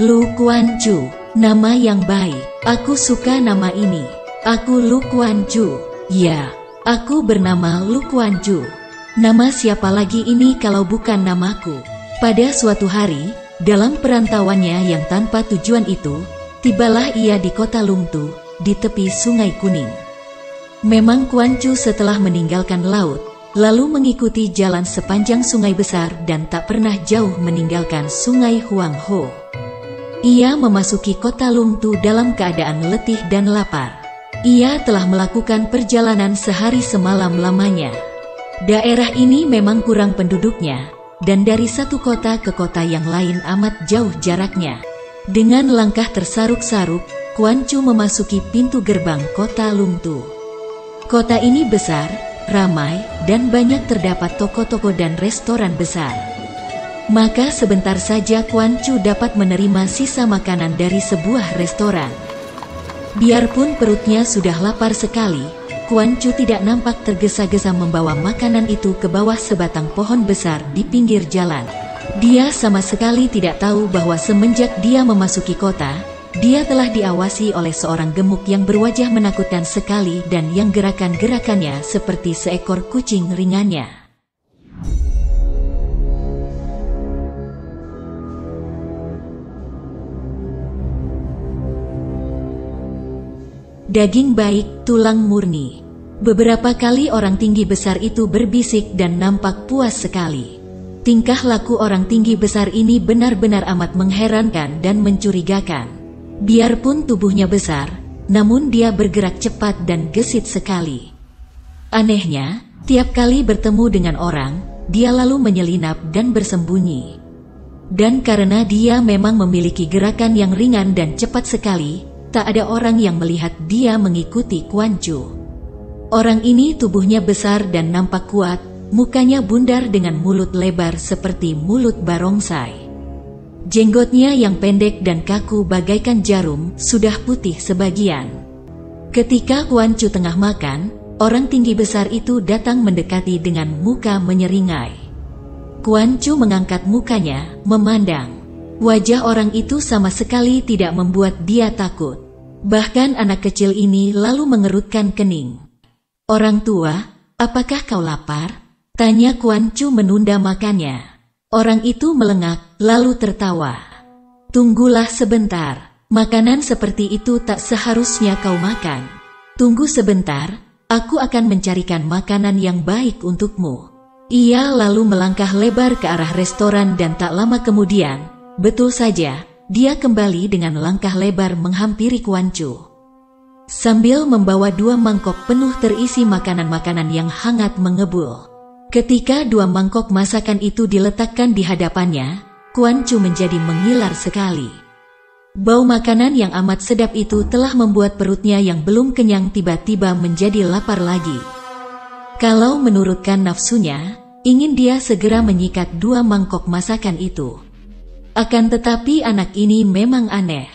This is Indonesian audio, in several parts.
Lu Kuan Chu, nama yang baik. Aku suka nama ini. Aku Lu Kuan Chu. Ya, aku bernama Lu Kuan Chu. Nama siapa lagi ini kalau bukan namaku? Pada suatu hari, dalam perantauannya yang tanpa tujuan itu, tibalah ia di kota Lungtu, di tepi Sungai Kuning. Memang Kuan Chu setelah meninggalkan laut, lalu mengikuti jalan sepanjang sungai besar dan tak pernah jauh meninggalkan Sungai Huang Ho. Ia memasuki kota Lungtu dalam keadaan letih dan lapar. Ia telah melakukan perjalanan sehari semalam lamanya. Daerah ini memang kurang penduduknya, dan dari satu kota ke kota yang lain amat jauh jaraknya. Dengan langkah tersaruk-saruk, Kuan Chu memasuki pintu gerbang kota Lungtu. Kota ini besar, ramai, dan banyak terdapat toko-toko dan restoran besar. Maka sebentar saja Kuan Chu dapat menerima sisa makanan dari sebuah restoran. Biarpun perutnya sudah lapar sekali, Kuan Chu tidak nampak tergesa-gesa membawa makanan itu ke bawah sebatang pohon besar di pinggir jalan. Dia sama sekali tidak tahu bahwa semenjak dia memasuki kota, dia telah diawasi oleh seorang gemuk yang berwajah menakutkan sekali dan yang gerakan-gerakannya seperti seekor kucing ringannya. Daging baik, tulang murni. Beberapa kali orang tinggi besar itu berbisik dan nampak puas sekali. Tingkah laku orang tinggi besar ini benar-benar amat mengherankan dan mencurigakan. Biarpun tubuhnya besar, namun dia bergerak cepat dan gesit sekali. Anehnya, tiap kali bertemu dengan orang, dia lalu menyelinap dan bersembunyi. Dan karena dia memang memiliki gerakan yang ringan dan cepat sekali, tak ada orang yang melihat dia mengikuti Kuan Chu. Orang ini tubuhnya besar dan nampak kuat, mukanya bundar dengan mulut lebar seperti mulut barongsai. Jenggotnya yang pendek dan kaku bagaikan jarum sudah putih sebagian. Ketika Kuan Chu tengah makan, orang tinggi besar itu datang mendekati dengan muka menyeringai. Kuan Chu mengangkat mukanya, memandang. Wajah orang itu sama sekali tidak membuat dia takut. Bahkan anak kecil ini lalu mengerutkan kening. "Orang tua, apakah kau lapar?" tanya Kuan Chu menunda makannya. Orang itu melengak, lalu tertawa. "Tunggulah sebentar, makanan seperti itu tak seharusnya kau makan. Tunggu sebentar, aku akan mencarikan makanan yang baik untukmu." Ia lalu melangkah lebar ke arah restoran dan tak lama kemudian, betul saja, dia kembali dengan langkah lebar menghampiri Kuan Chu. Sambil membawa 2 mangkok penuh terisi makanan-makanan yang hangat mengebul. Ketika 2 mangkok masakan itu diletakkan di hadapannya, Kuan Chu menjadi mengilar sekali. Bau makanan yang amat sedap itu telah membuat perutnya yang belum kenyang tiba-tiba menjadi lapar lagi. Kalau menurutkan nafsunya, ingin dia segera menyikat 2 mangkok masakan itu. Akan tetapi anak ini memang aneh.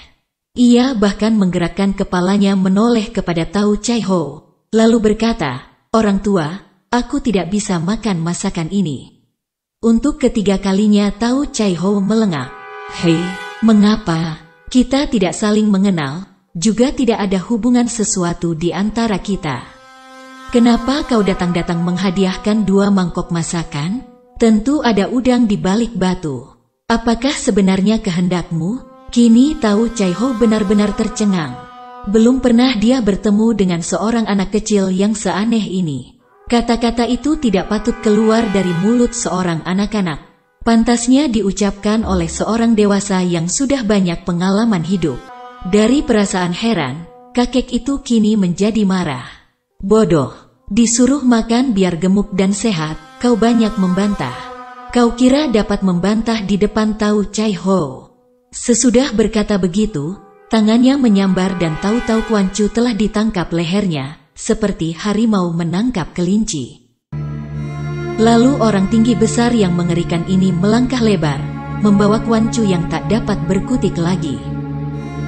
Ia bahkan menggerakkan kepalanya menoleh kepada Tao Chai Ho, lalu berkata, "Orang tua, aku tidak bisa makan masakan ini." Untuk ketiga kalinya Tao Chai Ho melengak. "Hei, mengapa? Kita tidak saling mengenal, juga tidak ada hubungan sesuatu di antara kita. Kenapa kau datang-datang menghadiahkan 2 mangkok masakan? Tentu ada udang di balik batu. Apakah sebenarnya kehendakmu?" Kini Tao Chai Ho benar-benar tercengang. Belum pernah dia bertemu dengan seorang anak kecil yang seaneh ini. Kata-kata itu tidak patut keluar dari mulut seorang anak-anak. Pantasnya diucapkan oleh seorang dewasa yang sudah banyak pengalaman hidup. Dari perasaan heran, kakek itu kini menjadi marah. "Bodoh, disuruh makan biar gemuk dan sehat, kau banyak membantah. Kau kira dapat membantah di depan Tao Chai Ho?" Sesudah berkata begitu, tangannya menyambar dan tahu-tahu Kuan Chu telah ditangkap lehernya, seperti harimau menangkap kelinci. Lalu orang tinggi besar yang mengerikan ini melangkah lebar, membawa Kuan Chu yang tak dapat berkutik lagi.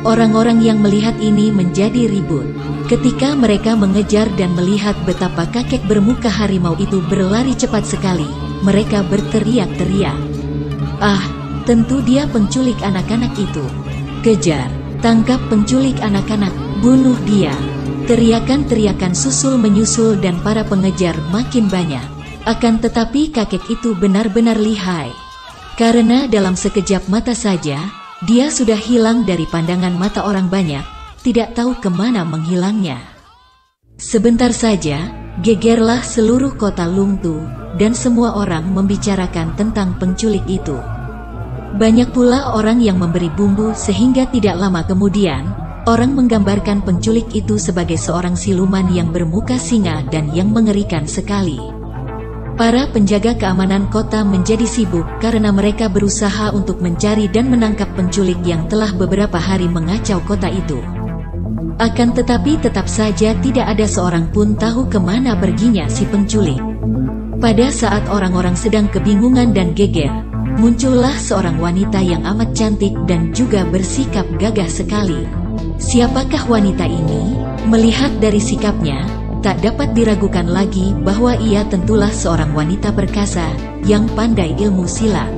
Orang-orang yang melihat ini menjadi ribut. Ketika mereka mengejar dan melihat betapa kakek bermuka harimau itu berlari cepat sekali, mereka berteriak-teriak. "Ah, tentu dia penculik anak-anak itu." Kejar, tangkap penculik anak-anak, bunuh dia. Teriakan-teriakan susul menyusul dan para pengejar makin banyak. Akan tetapi kakek itu benar-benar lihai. Karena dalam sekejap mata saja, dia sudah hilang dari pandangan mata orang banyak, tidak tahu kemana menghilangnya. Sebentar saja, gegerlah seluruh kota Lungtu, dan semua orang membicarakan tentang penculik itu. Banyak pula orang yang memberi bumbu sehingga tidak lama kemudian, orang menggambarkan penculik itu sebagai seorang siluman yang bermuka singa dan yang mengerikan sekali. Para penjaga keamanan kota menjadi sibuk karena mereka berusaha untuk mencari dan menangkap penculik yang telah beberapa hari mengacau kota itu. Akan tetapi tetap saja tidak ada seorang pun tahu kemana perginya si penculik. Pada saat orang-orang sedang kebingungan dan geger, muncullah seorang wanita yang amat cantik dan juga bersikap gagah sekali. Siapakah wanita ini? Melihat dari sikapnya, tak dapat diragukan lagi bahwa ia tentulah seorang wanita perkasa yang pandai ilmu silat.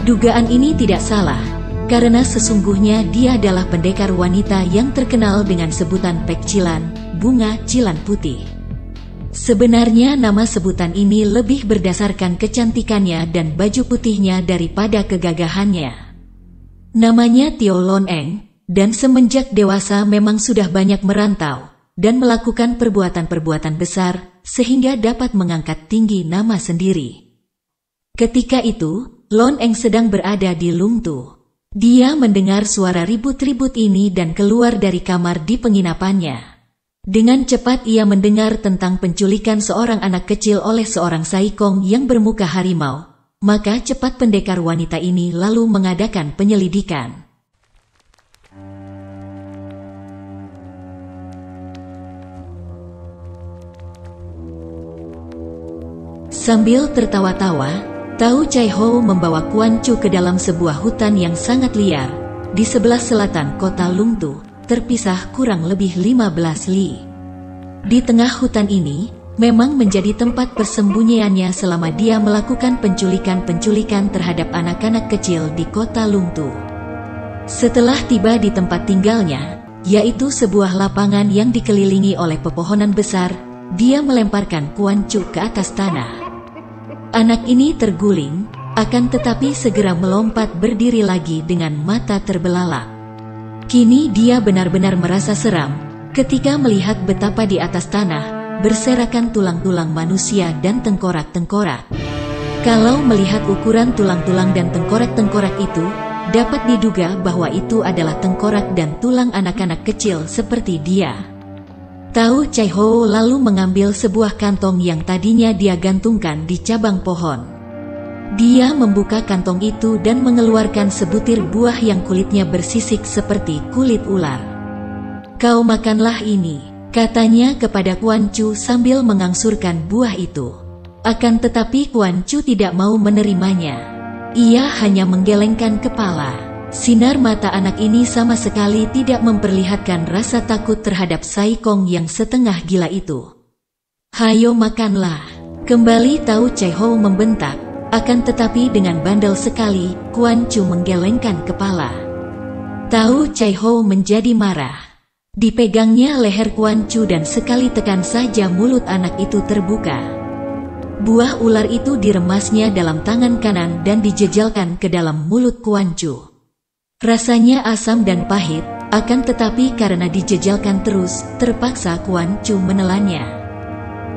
Dugaan ini tidak salah, karena sesungguhnya dia adalah pendekar wanita yang terkenal dengan sebutan Pekcilan, bunga cilan putih. Sebenarnya nama sebutan ini lebih berdasarkan kecantikannya dan baju putihnya daripada kegagahannya. Namanya Tio Lon Eng, dan semenjak dewasa memang sudah banyak merantau dan melakukan perbuatan-perbuatan besar sehingga dapat mengangkat tinggi nama sendiri. Ketika itu, Lon Eng sedang berada di Lungtu. Dia mendengar suara ribut-ribut ini dan keluar dari kamar di penginapannya. Dengan cepat ia mendengar tentang penculikan seorang anak kecil oleh seorang saikong yang bermuka harimau. Maka cepat pendekar wanita ini lalu mengadakan penyelidikan. Sambil tertawa-tawa, Tao Chai Ho membawa Kuan Chu ke dalam sebuah hutan yang sangat liar, di sebelah selatan kota Lungtu, terpisah kurang lebih 15 li. Di tengah hutan ini, memang menjadi tempat persembunyiannya selama dia melakukan penculikan-penculikan terhadap anak-anak kecil di kota Lungtu. Setelah tiba di tempat tinggalnya, yaitu sebuah lapangan yang dikelilingi oleh pepohonan besar, dia melemparkan Kuan Chu ke atas tanah. Anak ini terguling, akan tetapi segera melompat berdiri lagi dengan mata terbelalak. Kini dia benar-benar merasa seram ketika melihat betapa di atas tanah berserakan tulang-tulang manusia dan tengkorak-tengkorak. Kalau melihat ukuran tulang-tulang dan tengkorak-tengkorak itu, dapat diduga bahwa itu adalah tengkorak dan tulang anak-anak kecil seperti dia. Tao Chai Ho lalu mengambil sebuah kantong yang tadinya dia gantungkan di cabang pohon. Dia membuka kantong itu dan mengeluarkan sebutir buah yang kulitnya bersisik seperti kulit ular. "Kau makanlah ini," katanya kepada Kuan Chu sambil mengangsurkan buah itu. Akan tetapi Kuan Chu tidak mau menerimanya. Ia hanya menggelengkan kepala. Sinar mata anak ini sama sekali tidak memperlihatkan rasa takut terhadap saikong yang setengah gila itu. "Hayo makanlah," kembali Tao Chai Ho membentak. Akan tetapi dengan bandel sekali, Kuan Chu menggelengkan kepala. Tao Chai Ho menjadi marah. Dipegangnya leher Kuan Chu dan sekali tekan saja mulut anak itu terbuka. Buah ular itu diremasnya dalam tangan kanan dan dijejalkan ke dalam mulut Kuan Chu. Rasanya asam dan pahit, akan tetapi karena dijejalkan terus, terpaksa Kuan Chu menelannya.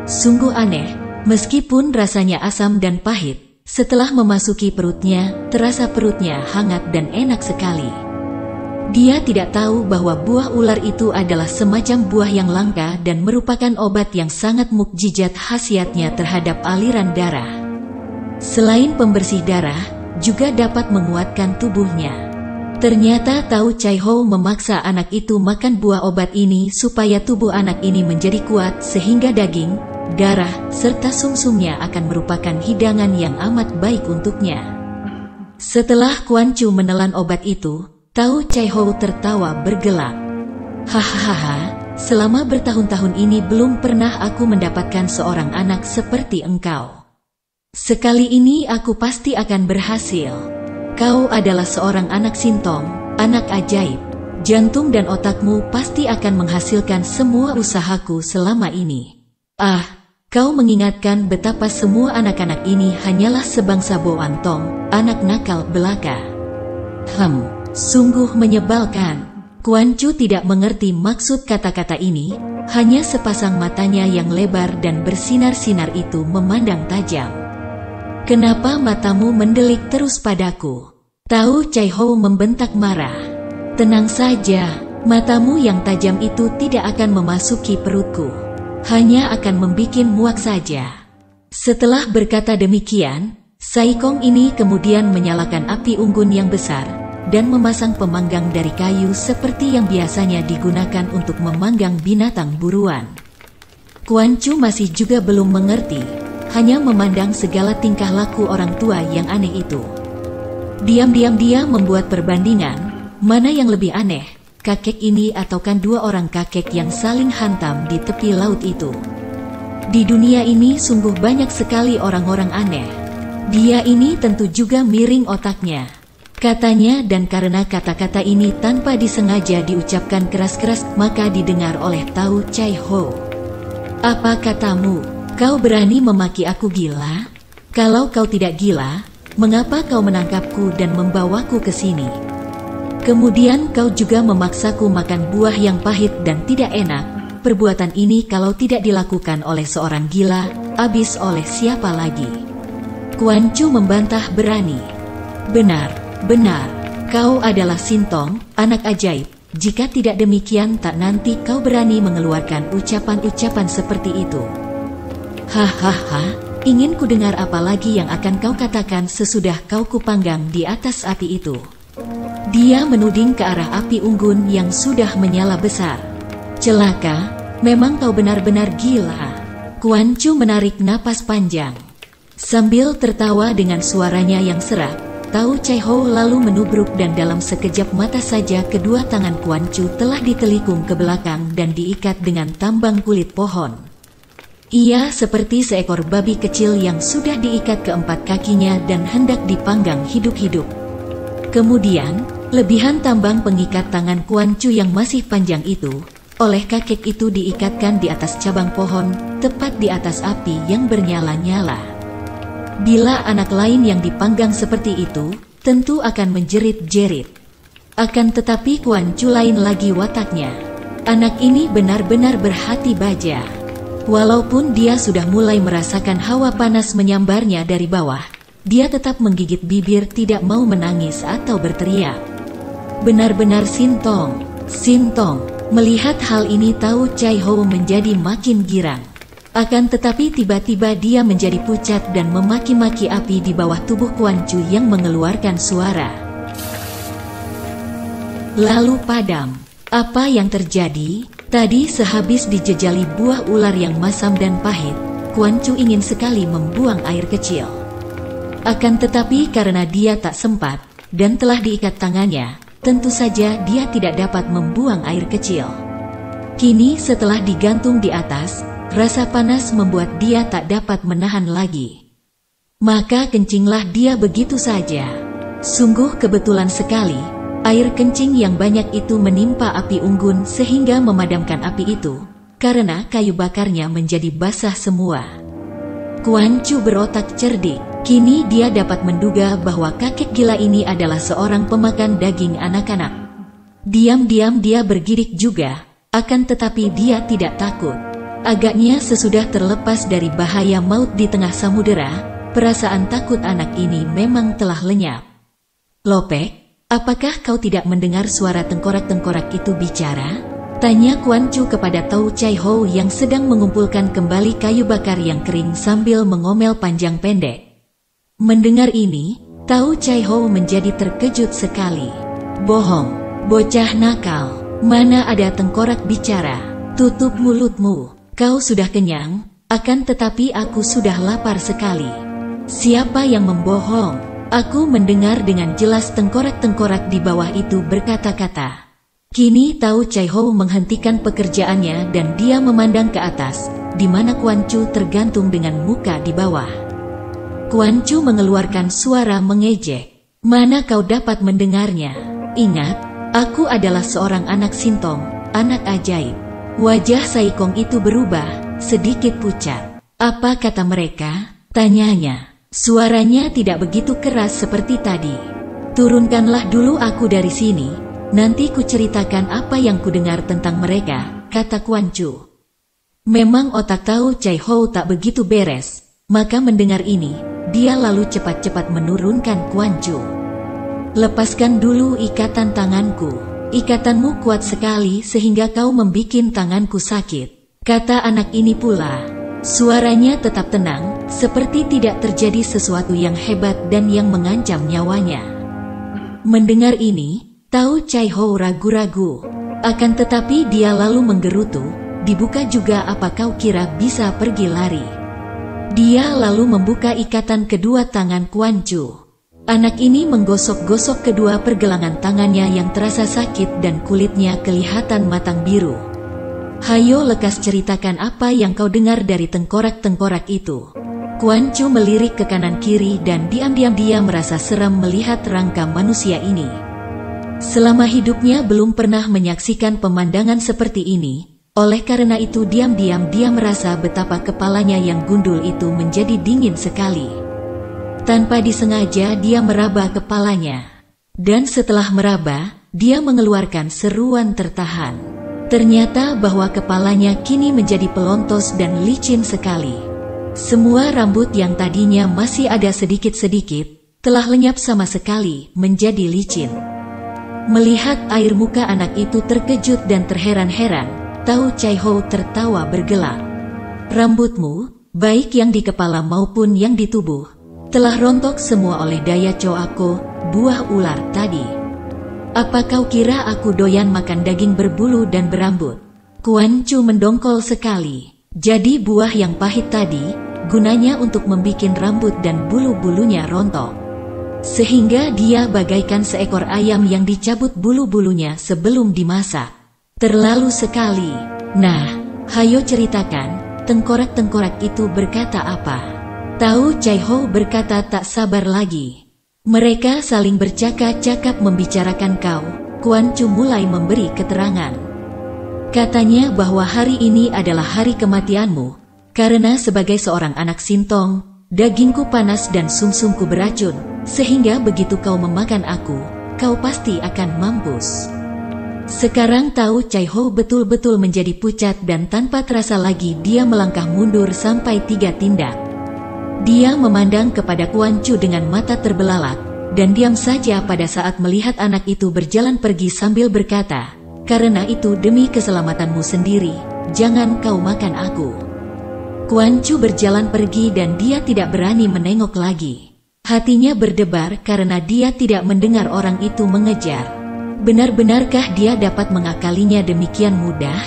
Sungguh aneh, meskipun rasanya asam dan pahit, setelah memasuki perutnya, terasa perutnya hangat dan enak sekali. Dia tidak tahu bahwa buah ular itu adalah semacam buah yang langka dan merupakan obat yang sangat mukjizat khasiatnya terhadap aliran darah. Selain pembersih darah, juga dapat menguatkan tubuhnya. Ternyata Tao Chai Ho memaksa anak itu makan buah obat ini supaya tubuh anak ini menjadi kuat sehingga daging, darah, serta sumsumnya akan merupakan hidangan yang amat baik untuknya. Setelah Kuan Chu menelan obat itu, Tao Chai Ho tertawa bergelak. "Hahaha, selama bertahun-tahun ini belum pernah aku mendapatkan seorang anak seperti engkau. Sekali ini aku pasti akan berhasil." Kau adalah seorang anak Sintong, anak ajaib. Jantung dan otakmu pasti akan menghasilkan semua usahaku selama ini. Kau mengingatkan betapa semua anak-anak ini hanyalah sebangsa boantong, anak nakal belaka. Sungguh menyebalkan. Kuan Chu tidak mengerti maksud kata-kata ini, hanya sepasang matanya yang lebar dan bersinar-sinar itu memandang tajam. Kenapa matamu mendelik terus padaku? Tau Chai Ho membentak marah. Tenang saja, matamu yang tajam itu tidak akan memasuki perutku. Hanya akan membikin muak saja. Setelah berkata demikian, Sai Kong ini kemudian menyalakan api unggun yang besar dan memasang pemanggang dari kayu seperti yang biasanya digunakan untuk memanggang binatang buruan. Kuan Chu masih juga belum mengerti, hanya memandang segala tingkah laku orang tua yang aneh itu. Diam-diam dia membuat perbandingan, mana yang lebih aneh, kakek ini ataukah dua orang kakek yang saling hantam di tepi laut itu. Di dunia ini sungguh banyak sekali orang-orang aneh. Dia ini tentu juga miring otaknya, katanya, dan karena kata-kata ini tanpa disengaja diucapkan keras-keras, maka didengar oleh Tau Chai Ho. Apa katamu? Kau berani memaki aku gila? Kalau kau tidak gila, mengapa kau menangkapku dan membawaku ke sini? Kemudian kau juga memaksaku makan buah yang pahit dan tidak enak. Perbuatan ini kalau tidak dilakukan oleh seorang gila, habis oleh siapa lagi? Kuan Chu membantah berani. Benar, kau adalah Sintong, anak ajaib. Jika tidak demikian, tak nanti kau berani mengeluarkan ucapan-ucapan seperti itu. Hahaha, ingin ku dengar apa lagi yang akan kau katakan sesudah kau kupanggang di atas api itu. Dia menuding ke arah api unggun yang sudah menyala besar. Celaka, memang kau benar-benar gila. Kuan Chu menarik napas panjang. Sambil tertawa dengan suaranya yang serak, Tau Chai Ho lalu menubruk dan dalam sekejap mata saja kedua tangan Kuan Chu telah ditelikung ke belakang dan diikat dengan tambang kulit pohon. Ia seperti seekor babi kecil yang sudah diikat keempat kakinya dan hendak dipanggang hidup-hidup. Kemudian, lebihan tambang pengikat tangan Kuan Chu yang masih panjang itu, oleh kakek itu diikatkan di atas cabang pohon, tepat di atas api yang bernyala-nyala. Bila anak lain yang dipanggang seperti itu, tentu akan menjerit-jerit. Akan tetapi Kuan Chu lain lagi wataknya. Anak ini benar-benar berhati baja. Walaupun dia sudah mulai merasakan hawa panas menyambarnya dari bawah, dia tetap menggigit bibir tidak mau menangis atau berteriak. Benar-benar Sintong. Melihat hal ini Tau Chai Ho menjadi makin girang. Akan tetapi tiba-tiba dia menjadi pucat dan memaki-maki api di bawah tubuh Kuan Chu yang mengeluarkan suara. Lalu padam. Apa yang terjadi? Tadi sehabis dijejali buah ular yang masam dan pahit, Kuan Chu ingin sekali membuang air kecil. Akan tetapi karena dia tak sempat dan telah diikat tangannya, tentu saja dia tidak dapat membuang air kecil. Kini setelah digantung di atas, rasa panas membuat dia tak dapat menahan lagi. Maka kencinglah dia begitu saja. Sungguh kebetulan sekali, air kencing yang banyak itu menimpa api unggun sehingga memadamkan api itu, karena kayu bakarnya menjadi basah semua. Kuan Chu berotak cerdik. Kini dia dapat menduga bahwa kakek gila ini adalah seorang pemakan daging anak-anak. Diam-diam dia bergidik juga, akan tetapi dia tidak takut. Agaknya sesudah terlepas dari bahaya maut di tengah samudera, perasaan takut anak ini memang telah lenyap. Lopek, apakah kau tidak mendengar suara tengkorak-tengkorak itu bicara? Tanya Kuan Chu kepada Tau Chai Ho yang sedang mengumpulkan kembali kayu bakar yang kering sambil mengomel panjang pendek. Mendengar ini, Tau Chai Ho menjadi terkejut sekali. Bohong, bocah nakal, mana ada tengkorak bicara, tutup mulutmu. Kau sudah kenyang, akan tetapi aku sudah lapar sekali. Siapa yang membohong? Aku mendengar dengan jelas tengkorak-tengkorak di bawah itu berkata-kata. Kini Tau Chai Ho menghentikan pekerjaannya dan dia memandang ke atas, di mana Kuan Chu tergantung dengan muka di bawah. Kuan Chu mengeluarkan suara mengejek. Mana kau dapat mendengarnya? Ingat, aku adalah seorang anak Sintong, anak ajaib. Wajah Saikong itu berubah, sedikit pucat. Apa kata mereka? Tanyanya. Suaranya tidak begitu keras seperti tadi. Turunkanlah dulu aku dari sini, nanti kuceritakan apa yang kudengar tentang mereka, kata Kuan Chu. Memang otak Tao Chai Ho tak begitu beres, maka mendengar ini, dia lalu cepat-cepat menurunkan Kuan Chu. Lepaskan dulu ikatan tanganku. Ikatanmu kuat sekali sehingga kau membikin tanganku sakit, kata anak ini pula. Suaranya tetap tenang, seperti tidak terjadi sesuatu yang hebat dan yang mengancam nyawanya. Mendengar ini, Tao Chai Ho ragu-ragu. Akan tetapi dia lalu menggerutu, dibuka juga apa kau kira bisa pergi lari. Dia lalu membuka ikatan kedua tangan Kuan Chu. Anak ini menggosok-gosok kedua pergelangan tangannya yang terasa sakit dan kulitnya kelihatan matang biru. Hayo lekas ceritakan apa yang kau dengar dari tengkorak-tengkorak itu. Kuan Chu melirik ke kanan kiri dan diam-diam dia merasa seram melihat rangka manusia ini. Selama hidupnya belum pernah menyaksikan pemandangan seperti ini. Oleh karena itu diam-diam dia merasa betapa kepalanya yang gundul itu menjadi dingin sekali. Tanpa disengaja dia meraba kepalanya. Dan setelah meraba, dia mengeluarkan seruan tertahan. Ternyata bahwa kepalanya kini menjadi pelontos dan licin sekali. Semua rambut yang tadinya masih ada sedikit-sedikit, telah lenyap sama sekali menjadi licin. Melihat air muka anak itu terkejut dan terheran-heran, Tao Chai Ho tertawa bergelak. Rambutmu, baik yang di kepala maupun yang di tubuh, telah rontok semua oleh daya Coako, buah ular tadi. Apa kau kira aku doyan makan daging berbulu dan berambut? Kuan Chu mendongkol sekali. Jadi buah yang pahit tadi, gunanya untuk membikin rambut dan bulu-bulunya rontok. Sehingga dia bagaikan seekor ayam yang dicabut bulu-bulunya sebelum dimasak. Terlalu sekali. Nah, hayo ceritakan, tengkorak-tengkorak itu berkata apa? Tao Chai Ho berkata tak sabar lagi. Mereka saling bercakap-cakap membicarakan kau. Kuan Chu mulai memberi keterangan. Katanya bahwa hari ini adalah hari kematianmu, karena sebagai seorang anak Sintong, dagingku panas dan sumsumku beracun, sehingga begitu kau memakan aku, kau pasti akan mampus. Sekarang Tao Chai Ho betul-betul menjadi pucat dan tanpa terasa lagi dia melangkah mundur sampai 3 tindak. Dia memandang kepada Kuan Chu dengan mata terbelalak, dan diam saja pada saat melihat anak itu berjalan pergi sambil berkata, karena itu demi keselamatanmu sendiri, jangan kau makan aku. Kuan Chu berjalan pergi dan dia tidak berani menengok lagi. Hatinya berdebar karena dia tidak mendengar orang itu mengejar. Benar-benarkah dia dapat mengakalinya demikian mudah?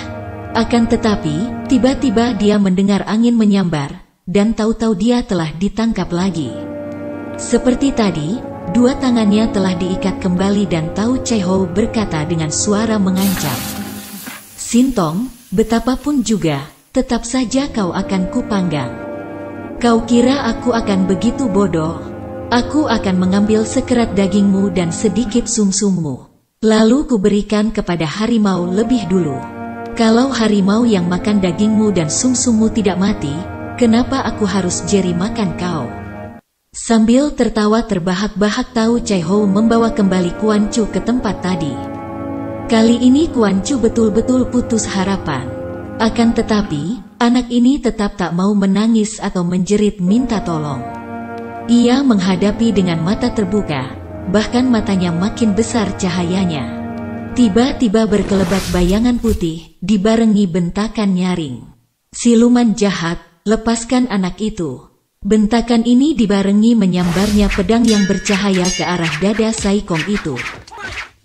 Akan tetapi, tiba-tiba dia mendengar angin menyambar, dan tahu-tahu dia telah ditangkap lagi. Seperti tadi, 2 tangannya telah diikat kembali dan Tao Chai Ho berkata dengan suara mengancam. Sintong, betapapun juga, tetap saja kau akan kupanggang. Kau kira aku akan begitu bodoh? Aku akan mengambil sekerat dagingmu dan sedikit sumsummu. Lalu kuberikan kepada harimau lebih dulu. Kalau harimau yang makan dagingmu dan sumsummu tidak mati, kenapa aku harus jeri makan kau? Sambil tertawa terbahak-bahak Tao Chai Ho membawa kembali Kuan Chu ke tempat tadi. Kali ini Kuan Chu betul-betul putus harapan. Akan tetapi, anak ini tetap tak mau menangis atau menjerit minta tolong. Ia menghadapi dengan mata terbuka, bahkan matanya makin besar cahayanya. Tiba-tiba berkelebat bayangan putih, dibarengi bentakan nyaring. Siluman jahat, lepaskan anak itu. Bentakan ini dibarengi menyambarnya pedang yang bercahaya ke arah dada Saikong itu.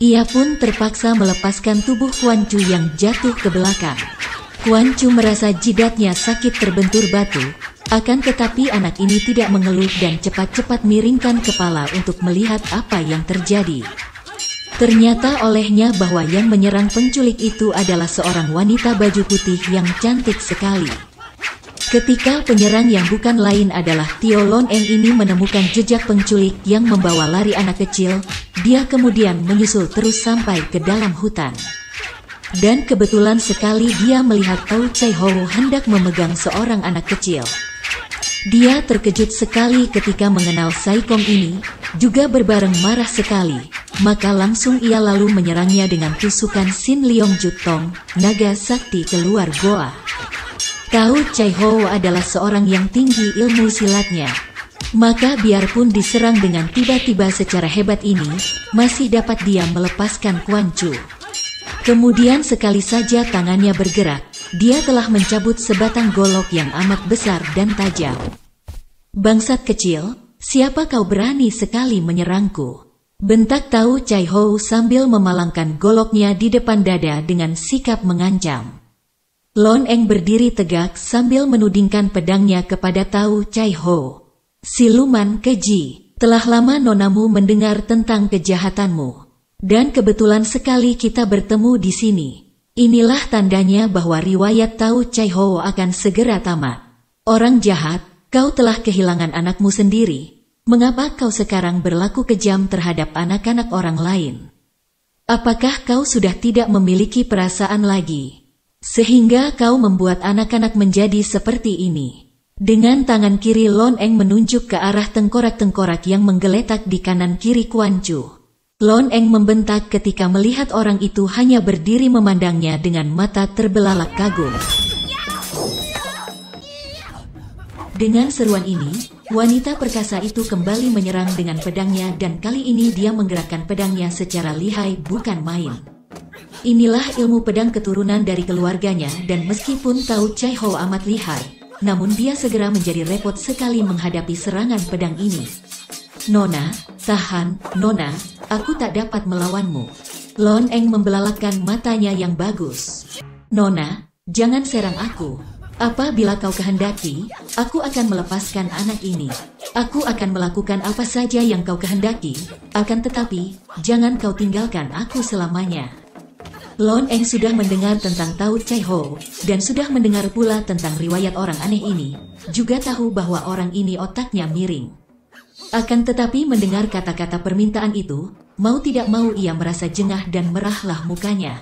Ia pun terpaksa melepaskan tubuh Kuan Chu yang jatuh ke belakang. Kuan Chu merasa jidatnya sakit terbentur batu, akan tetapi anak ini tidak mengeluh dan cepat-cepat miringkan kepala untuk melihat apa yang terjadi. Ternyata olehnya bahwa yang menyerang penculik itu adalah seorang wanita baju putih yang cantik sekali. Ketika penyerang yang bukan lain adalah Tio Lon Eng ini menemukan jejak penculik yang membawa lari anak kecil, dia kemudian menyusul terus sampai ke dalam hutan. Dan kebetulan sekali dia melihat Tao Chai Ho hendak memegang seorang anak kecil. Dia terkejut sekali ketika mengenal Sai Kong ini, juga berbareng marah sekali, maka langsung ia lalu menyerangnya dengan tusukan Sin Leong Jutong, naga sakti keluar goa. Tao Chai Ho adalah seorang yang tinggi ilmu silatnya. Maka biarpun diserang dengan tiba-tiba secara hebat ini, masih dapat dia melepaskan Quan Chu. Kemudian sekali saja tangannya bergerak, dia telah mencabut sebatang golok yang amat besar dan tajam. "Bangsat kecil, siapa kau berani sekali menyerangku?" bentak Tao Chai Ho sambil memalangkan goloknya di depan dada dengan sikap mengancam. Lon Eng berdiri tegak sambil menudingkan pedangnya kepada Tao Chai Ho. "Siluman keji, telah lama nonamu mendengar tentang kejahatanmu. Dan kebetulan sekali kita bertemu di sini. Inilah tandanya bahwa riwayat Tao Chai Ho akan segera tamat. Orang jahat, kau telah kehilangan anakmu sendiri. Mengapa kau sekarang berlaku kejam terhadap anak-anak orang lain? Apakah kau sudah tidak memiliki perasaan lagi? Sehingga kau membuat anak-anak menjadi seperti ini." Dengan tangan kiri Lon Eng menunjuk ke arah tengkorak-tengkorak yang menggeletak di kanan kiri Quan Chu. Lon Eng membentak ketika melihat orang itu hanya berdiri memandangnya dengan mata terbelalak kagum. Dengan seruan ini, wanita perkasa itu kembali menyerang dengan pedangnya dan kali ini dia menggerakkan pedangnya secara lihai bukan main. Inilah ilmu pedang keturunan dari keluarganya dan meskipun Tao Chai Ho amat lihai, namun dia segera menjadi repot sekali menghadapi serangan pedang ini. "Nona, tahan, Nona, aku tak dapat melawanmu." Lon Eng membelalakkan matanya yang bagus. "Nona, jangan serang aku. Apabila kau kehendaki, aku akan melepaskan anak ini. Aku akan melakukan apa saja yang kau kehendaki, akan tetapi, jangan kau tinggalkan aku selamanya." Lon Eng sudah mendengar tentang Tao Chai Ho, dan sudah mendengar pula tentang riwayat orang aneh ini, juga tahu bahwa orang ini otaknya miring. Akan tetapi mendengar kata-kata permintaan itu, mau tidak mau ia merasa jengah dan merahlah mukanya.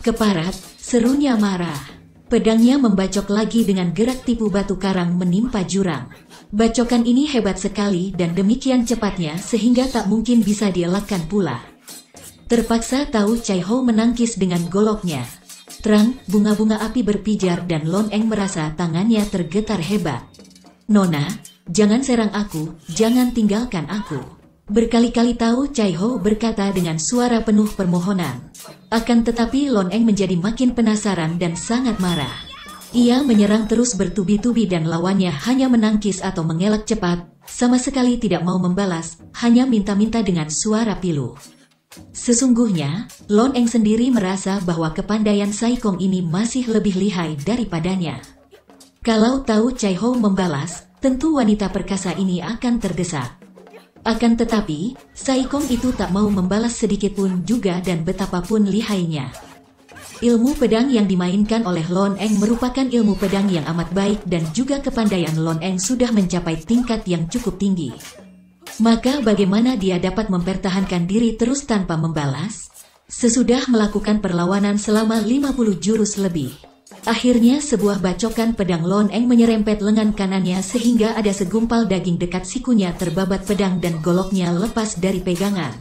"Keparat," serunya marah. Pedangnya membacok lagi dengan gerak tipu batu karang menimpa jurang. Bacokan ini hebat sekali dan demikian cepatnya sehingga tak mungkin bisa dielakkan pula. Terpaksa Tao Chai Ho menangkis dengan goloknya. Terang, bunga-bunga api berpijar dan Lon Eng merasa tangannya tergetar hebat. "Nona, jangan serang aku, jangan tinggalkan aku." Berkali-kali Tao Chai Ho berkata dengan suara penuh permohonan. Akan tetapi Lon Eng menjadi makin penasaran dan sangat marah. Ia menyerang terus bertubi-tubi dan lawannya hanya menangkis atau mengelak cepat, sama sekali tidak mau membalas, hanya minta-minta dengan suara pilu. Sesungguhnya, Lon Eng sendiri merasa bahwa kepandaian Sai Kong ini masih lebih lihai daripadanya. Kalau Tao Chai Ho membalas, tentu wanita perkasa ini akan terdesak. Akan tetapi, Sai Kong itu tak mau membalas sedikitpun juga dan betapapun lihainya. Ilmu pedang yang dimainkan oleh Lon Eng merupakan ilmu pedang yang amat baik dan juga kepandaian Lon Eng sudah mencapai tingkat yang cukup tinggi. Maka bagaimana dia dapat mempertahankan diri terus tanpa membalas? Sesudah melakukan perlawanan selama 50 jurus lebih, akhirnya sebuah bacokan pedang Lon Eng menyerempet lengan kanannya sehingga ada segumpal daging dekat sikunya terbabat pedang dan goloknya lepas dari pegangan.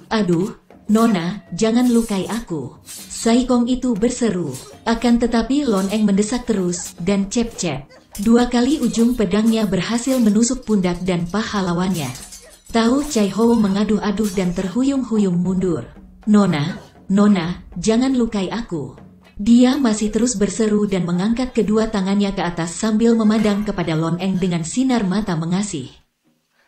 "Aduh, Nona, jangan lukai aku," Sai Kong itu berseru. Akan tetapi Lon Eng mendesak terus dan cep-cep. 2 kali ujung pedangnya berhasil menusuk pundak dan paha lawannya. Tao Chai Ho mengaduh-aduh dan terhuyung-huyung mundur. "Nona, Nona, jangan lukai aku." Dia masih terus berseru dan mengangkat kedua tangannya ke atas sambil memandang kepada Lon Eng dengan sinar mata mengasih.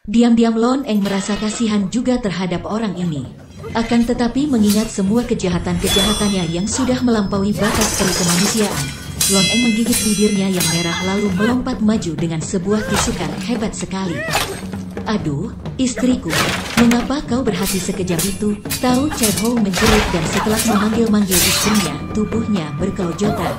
Diam-diam Lon Eng merasa kasihan juga terhadap orang ini. Akan tetapi mengingat semua kejahatan-kejahatannya yang sudah melampaui batas kemanusiaan, Lon Eng menggigit bibirnya yang merah lalu melompat maju dengan sebuah tusukan hebat sekali. "Aduh, istriku, mengapa kau berhati sekejam itu?" Tao Chai Ho menjerit dan setelah memanggil-manggil istrinya, tubuhnya berkelojotan.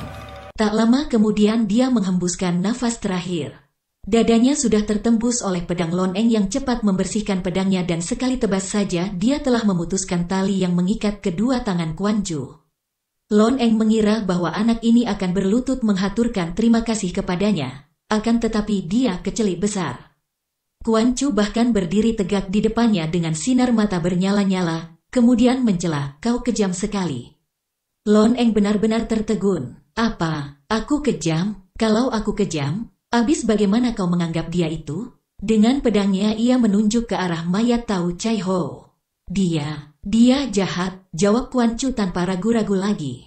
Tak lama kemudian dia menghembuskan nafas terakhir. Dadanya sudah tertembus oleh pedang Lon Eng yang cepat membersihkan pedangnya dan sekali tebas saja dia telah memutuskan tali yang mengikat kedua tangan Kuan Chu. Lon Eng mengira bahwa anak ini akan berlutut menghaturkan terima kasih kepadanya, akan tetapi dia kecelip besar. Kuan Chu bahkan berdiri tegak di depannya dengan sinar mata bernyala-nyala, kemudian mencela, "Kau kejam sekali." Lon Eng benar-benar tertegun. "Apa? Aku kejam? Kalau aku kejam, abis bagaimana kau menganggap dia itu?" Dengan pedangnya ia menunjuk ke arah mayat Tao Chai Ho. Dia jahat," jawab Kuan Chu tanpa ragu-ragu lagi.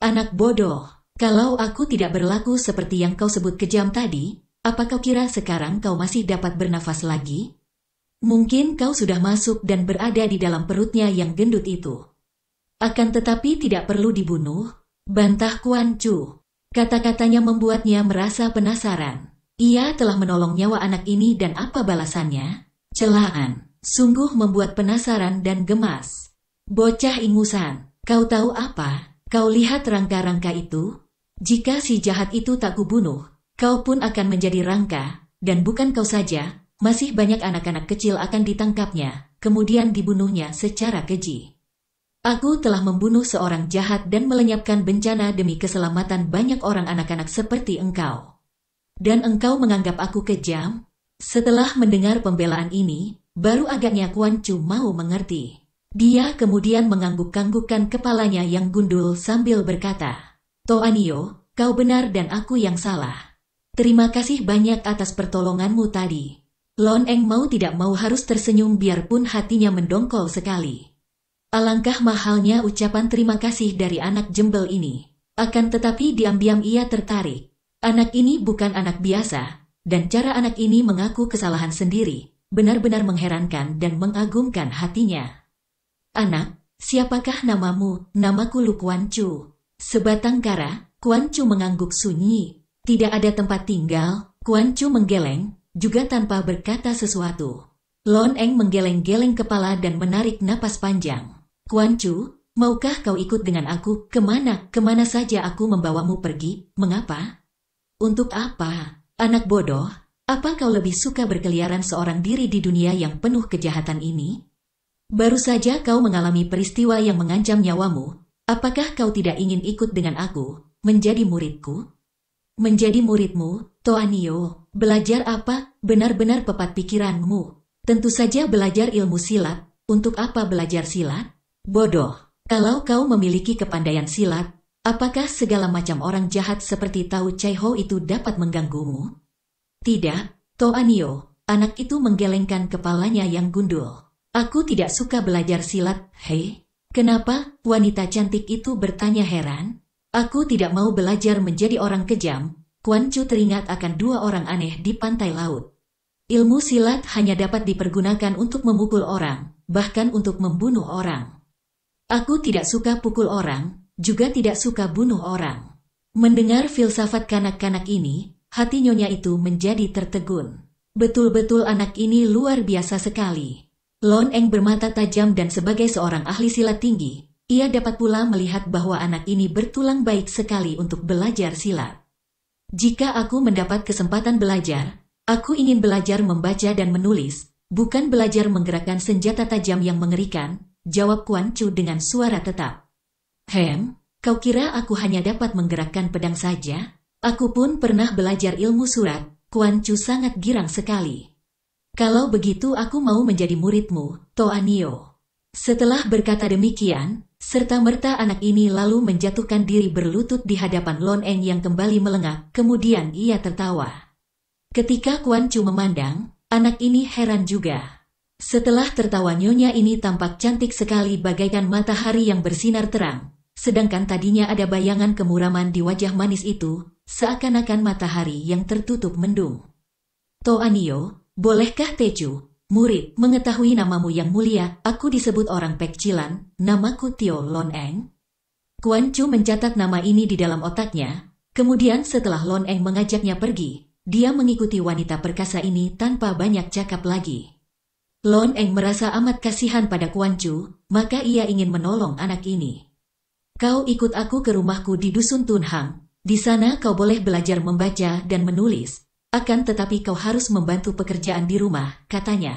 Anak bodoh. Kalau aku tidak berlaku seperti yang kau sebut kejam tadi, apa kau kira sekarang kau masih dapat bernafas lagi? Mungkin kau sudah masuk dan berada di dalam perutnya yang gendut itu. Akan tetapi tidak perlu dibunuh, bantah Kuan Chu. Kata-katanya membuatnya merasa penasaran. Ia telah menolong nyawa anak ini dan apa balasannya? Celaan. Sungguh membuat penasaran dan gemas. "Bocah ingusan, kau tahu apa? Kau lihat rangka-rangka itu? Jika si jahat itu tak kubunuh, kau pun akan menjadi rangka, dan bukan kau saja, masih banyak anak-anak kecil akan ditangkapnya, kemudian dibunuhnya secara keji. Aku telah membunuh seorang jahat dan melenyapkan bencana demi keselamatan banyak orang anak-anak seperti engkau. Dan engkau menganggap aku kejam?" Setelah mendengar pembelaan ini, baru agaknya Kuan Chu mau mengerti. Dia kemudian mengangguk-anggukkan kepalanya yang gundul sambil berkata, "Toanio, kau benar dan aku yang salah. Terima kasih banyak atas pertolonganmu tadi." Lon Eng mau tidak mau harus tersenyum biarpun hatinya mendongkol sekali. Alangkah mahalnya ucapan terima kasih dari anak jembel ini. Akan tetapi diam-diam ia tertarik. Anak ini bukan anak biasa, dan cara anak ini mengaku kesalahan sendiri benar-benar mengherankan dan mengagumkan hatinya. "Anak, siapakah namamu?" "Namaku Lu Kuan Chu." Sebatang kara, Kuan Chu mengangguk sunyi. Tidak ada tempat tinggal, Kuan Chu menggeleng, juga tanpa berkata sesuatu. Lon Eng menggeleng-geleng kepala dan menarik napas panjang. "Kuan Chu, maukah kau ikut dengan aku? Kemana saja aku membawamu pergi? Mengapa?" "Untuk apa? Anak bodoh, apa kau lebih suka berkeliaran seorang diri di dunia yang penuh kejahatan ini? Baru saja kau mengalami peristiwa yang mengancam nyawamu. Apakah kau tidak ingin ikut dengan aku, menjadi muridku?" "Menjadi muridmu, Toanio? Belajar apa? Benar-benar pepat pikiranmu. Tentu saja belajar ilmu silat. Untuk apa belajar silat? Bodoh. Kalau kau memiliki kepandaian silat, apakah segala macam orang jahat seperti Tao Chai Ho itu dapat mengganggumu?" "Tidak, Toanio." Anak itu menggelengkan kepalanya yang gundul. "Aku tidak suka belajar silat." "Hei, kenapa?" wanita cantik itu bertanya heran. "Aku tidak mau belajar menjadi orang kejam." Kuan Chu teringat akan dua orang aneh di pantai laut. Ilmu silat hanya dapat dipergunakan untuk memukul orang, bahkan untuk membunuh orang. "Aku tidak suka pukul orang, juga tidak suka bunuh orang." Mendengar filsafat kanak-kanak ini, hati nyonya itu menjadi tertegun. Betul-betul anak ini luar biasa sekali. Lon Eng bermata tajam dan sebagai seorang ahli silat tinggi, ia dapat pula melihat bahwa anak ini bertulang baik sekali untuk belajar silat. "Jika aku mendapat kesempatan belajar, aku ingin belajar membaca dan menulis, bukan belajar menggerakkan senjata tajam yang mengerikan," jawab Kuan Chu dengan suara tetap. Kau kira aku hanya dapat menggerakkan pedang saja? Aku pun pernah belajar ilmu surat." Kuan Chu sangat girang sekali. "Kalau begitu aku mau menjadi muridmu, Toanio." Setelah berkata demikian, serta-merta anak ini lalu menjatuhkan diri berlutut di hadapan Lon Eng yang kembali melengak, kemudian ia tertawa. Ketika Kuan Chu memandang, anak ini heran juga. Setelah tertawa nyonya ini tampak cantik sekali bagaikan matahari yang bersinar terang, sedangkan tadinya ada bayangan kemuraman di wajah manis itu, seakan-akan matahari yang tertutup mendung. "Toanio, bolehkah Tecu, murid, mengetahui namamu yang mulia?" "Aku disebut orang Pekcilan, namaku Tio Lon Eng." Kuan Chu mencatat nama ini di dalam otaknya, kemudian setelah Lon Eng mengajaknya pergi, dia mengikuti wanita perkasa ini tanpa banyak cakap lagi. Lon Eng merasa amat kasihan pada Kuan Chu, maka ia ingin menolong anak ini. "Kau ikut aku ke rumahku di Dusun Tunhang," Di sana kau boleh belajar membaca dan menulis, akan tetapi kau harus membantu pekerjaan di rumah, katanya.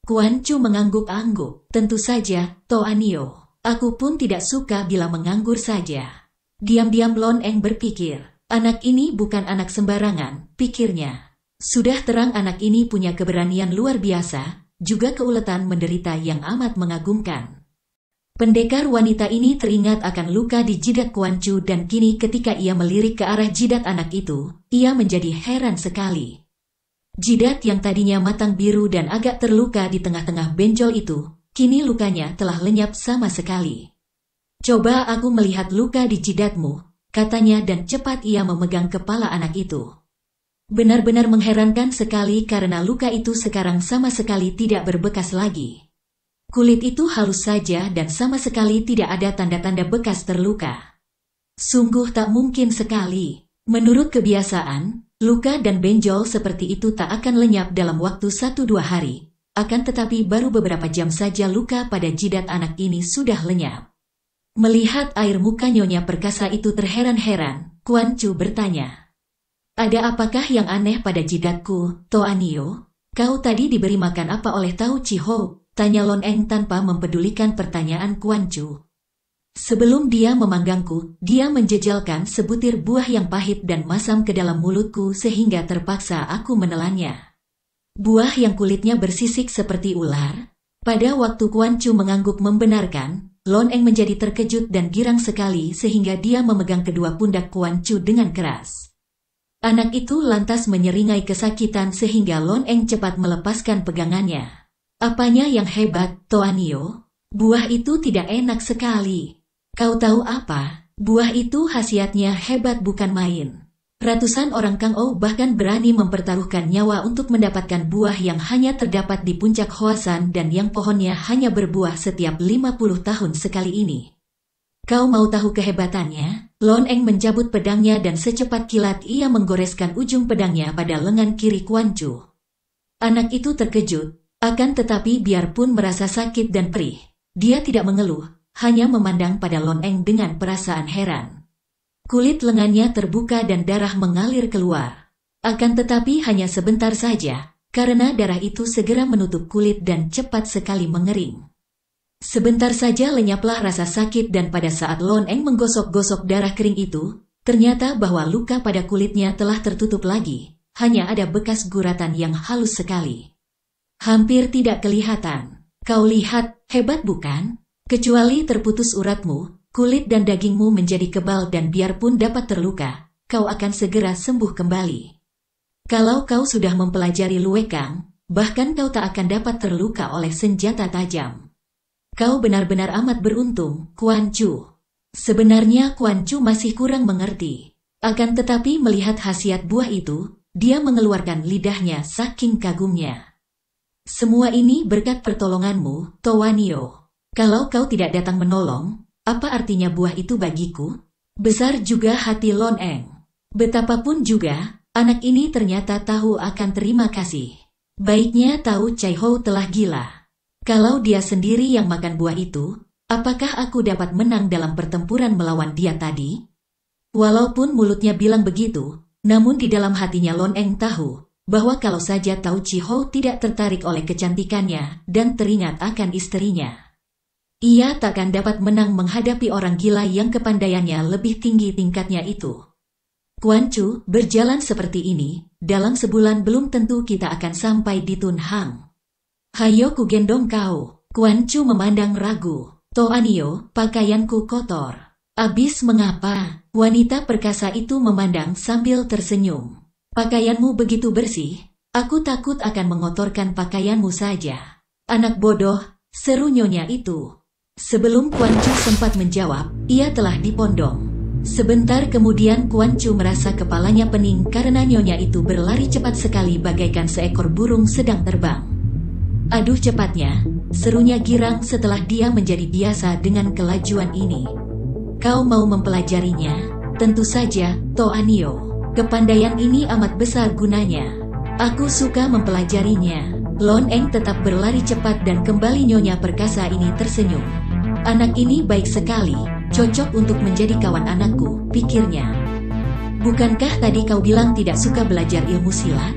Kuan Chu mengangguk-angguk. Tentu saja, Toanio. Aku pun tidak suka bila menganggur saja. Diam-diam Lon Eng berpikir, anak ini bukan anak sembarangan, pikirnya. Sudah terang anak ini punya keberanian luar biasa, juga keuletan menderita yang amat mengagumkan. Pendekar wanita ini teringat akan luka di jidat Kuan Chu dan kini ketika ia melirik ke arah jidat anak itu, ia menjadi heran sekali. Jidat yang tadinya matang biru dan agak terluka di tengah-tengah benjol itu, kini lukanya telah lenyap sama sekali. Coba aku melihat luka di jidatmu, katanya dan cepat ia memegang kepala anak itu. Benar-benar mengherankan sekali karena luka itu sekarang sama sekali tidak berbekas lagi. Kulit itu halus saja dan sama sekali tidak ada tanda-tanda bekas terluka. Sungguh tak mungkin sekali. Menurut kebiasaan, luka dan benjol seperti itu tak akan lenyap dalam waktu 1-2 hari. Akan tetapi baru beberapa jam saja luka pada jidat anak ini sudah lenyap. Melihat air muka Nyonya Perkasa itu terheran-heran, Kuan Chu bertanya. Ada apakah yang aneh pada jidatku, Toanio? Kau tadi diberi makan apa oleh Tau Chi Ho? Tanya Lon Eng tanpa mempedulikan pertanyaan Kuan Chu. Sebelum dia memanggangku, dia menjejalkan sebutir buah yang pahit dan masam ke dalam mulutku sehingga terpaksa aku menelannya. Buah yang kulitnya bersisik seperti ular. Pada waktu Kuan Chu mengangguk membenarkan, Lon Eng menjadi terkejut dan girang sekali sehingga dia memegang kedua pundak Kuan Chu dengan keras. Anak itu lantas menyeringai kesakitan sehingga Lon Eng cepat melepaskan pegangannya. Apanya yang hebat, Toanio? Buah itu tidak enak sekali. Kau tahu apa? Buah itu khasiatnya hebat bukan main. Ratusan orang Kang-ou bahkan berani mempertaruhkan nyawa untuk mendapatkan buah yang hanya terdapat di puncak Hoasan dan yang pohonnya hanya berbuah setiap 50 tahun sekali ini. Kau mau tahu kehebatannya? Lon Eng mencabut pedangnya dan secepat kilat ia menggoreskan ujung pedangnya pada lengan kiri Kuan Chu. Anak itu terkejut. Akan tetapi biarpun merasa sakit dan perih, dia tidak mengeluh, hanya memandang pada Lon Eng dengan perasaan heran. Kulit lengannya terbuka dan darah mengalir keluar. Akan tetapi hanya sebentar saja, karena darah itu segera menutup kulit dan cepat sekali mengering. Sebentar saja lenyaplah rasa sakit dan pada saat Lon Eng menggosok-gosok darah kering itu, ternyata bahwa luka pada kulitnya telah tertutup lagi, hanya ada bekas guratan yang halus sekali. Hampir tidak kelihatan. Kau lihat, hebat bukan? Kecuali terputus uratmu, kulit dan dagingmu menjadi kebal dan biarpun dapat terluka, kau akan segera sembuh kembali. Kalau kau sudah mempelajari luekang, bahkan kau tak akan dapat terluka oleh senjata tajam. Kau benar-benar amat beruntung, Kuan Chu. Sebenarnya Kuan Chu masih kurang mengerti. Akan tetapi melihat khasiat buah itu, dia mengeluarkan lidahnya saking kagumnya. Semua ini berkat pertolonganmu, Toanio. Kalau kau tidak datang menolong, apa artinya buah itu bagiku? Besar juga hati Lon Eng. Betapapun juga, anak ini ternyata tahu akan terima kasih. Baiknya tahu Chai Ho telah gila. Kalau dia sendiri yang makan buah itu, apakah aku dapat menang dalam pertempuran melawan dia tadi? Walaupun mulutnya bilang begitu, namun di dalam hatinya Lon Eng tahu bahwa kalau saja Tau Chi Ho tidak tertarik oleh kecantikannya dan teringat akan istrinya, ia takkan dapat menang menghadapi orang gila yang kepandaiannya lebih tinggi tingkatnya itu. Kuan Chu, berjalan seperti ini, dalam sebulan belum tentu kita akan sampai di Tun Hang. Hayo ku gendong kau. Kuan Chu memandang ragu. Toanio, pakaianku kotor. Abis mengapa? Wanita perkasa itu memandang sambil tersenyum. Pakaianmu begitu bersih, aku takut akan mengotorkan pakaianmu saja. Anak bodoh, seru nyonya itu. Sebelum Kuan Chu sempat menjawab, ia telah dipondong. Sebentar kemudian Kuan Chu merasa kepalanya pening karena nyonya itu berlari cepat sekali bagaikan seekor burung sedang terbang. Aduh cepatnya, serunya girang setelah dia menjadi biasa dengan kelajuan ini. Kau mau mempelajarinya? Tentu saja, Toanio. Kepandaian ini amat besar gunanya. Aku suka mempelajarinya. Lon Eng tetap berlari cepat dan kembali nyonya perkasa ini tersenyum. Anak ini baik sekali, cocok untuk menjadi kawan anakku, pikirnya. Bukankah tadi kau bilang tidak suka belajar ilmu silat?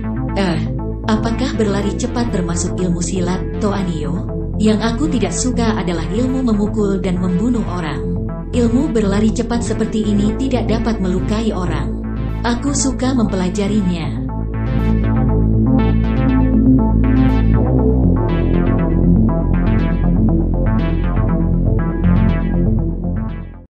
Apakah berlari cepat termasuk ilmu silat, Toanio? Yang aku tidak suka adalah ilmu memukul dan membunuh orang. Ilmu berlari cepat seperti ini tidak dapat melukai orang. Aku suka mempelajarinya.